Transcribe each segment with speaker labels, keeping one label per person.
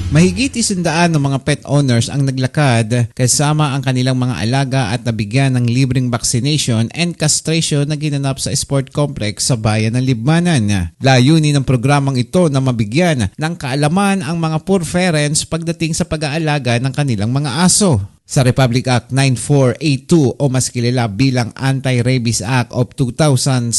Speaker 1: Mahigit 100 ng mga pet owners ang naglakad kasama ang kanilang mga alaga at nabigyan ng libreng vaccination and castration na ginanap sa sport complex sa bayan ng Libmanan. Layunin ng programang ito na mabigyan ng kaalaman ang mga poor parents pagdating sa pag-aalaga ng kanilang mga aso. Sa Republic Act 9482 o mas kilala bilang Anti-Rabies Act of 2007,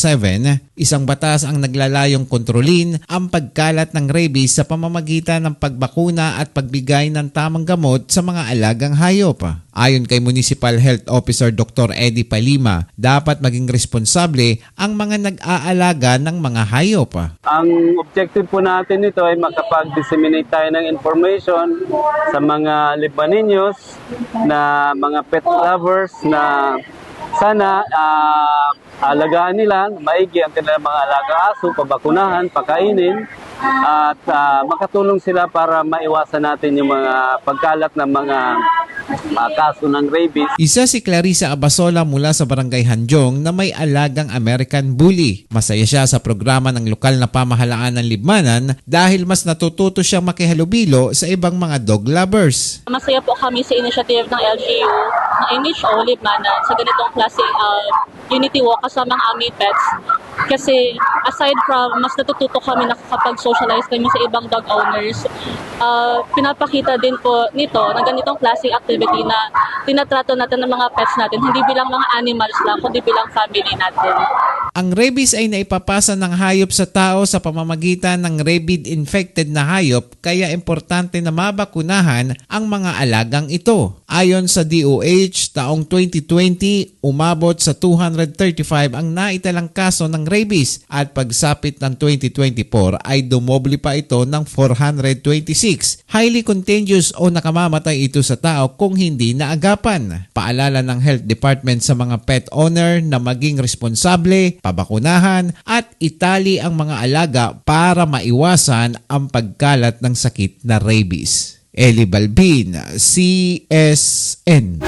Speaker 1: isang batas ang naglalayong kontrolin ang pagkalat ng rabies sa pamamagitan ng pagbakuna at pagbigay ng tamang gamot sa mga alagang hayop. Ayon kay Municipal Health Officer Dr. Eddie Palima, dapat maging responsable ang mga nag-aalaga ng mga hayop.
Speaker 2: Ang objective po natin nito ay makapag-disseminate tayo ng information sa mga Libaninos na mga pet lovers na sana alagaan nila, maigi ang kanilang mga alaga aso, pabakunahan, pakainin, at makatulong sila para maiwasan natin yung mga pagkalat ng mga kaso ng rabies.
Speaker 1: Isa si Clarissa Abasola mula sa Barangay Hanjong na may alagang American Bully. Masaya siya sa programa ng lokal na pamahalaan ng Libmanan dahil mas natututo siyang makihalubilo sa ibang mga dog lovers.
Speaker 3: Masaya po kami sa initiative ng LGU, ng NHO Libmanan sa ganitong klaseng unity walk kasama ang aming pets. Kasi aside from mas natututo kami nakakapag-socialize kami sa ibang dog owners, pinapakita din po nito na ganitong klaseng activity na tinatrato natin ng mga pets natin, hindi bilang mga animals lang, kundi bilang family natin.
Speaker 1: Ang rabies ay naipapasa ng hayop sa tao sa pamamagitan ng rabid-infected na hayop kaya importante na mabakunahan ang mga alagang ito. Ayon sa DOH, taong 2020, umabot sa 235 ang naitalang kaso ng rabies at pagsapit ng 2024 ay dumoble pa ito ng 426. Highly contagious o nakamamatay ito sa tao kung hindi naagapan. Paalala ng Health Department sa mga pet owner na maging responsable, pabakunahan at itali ang mga alaga para maiwasan ang pagkalat ng sakit na rabies. Eli Balbin, CSN.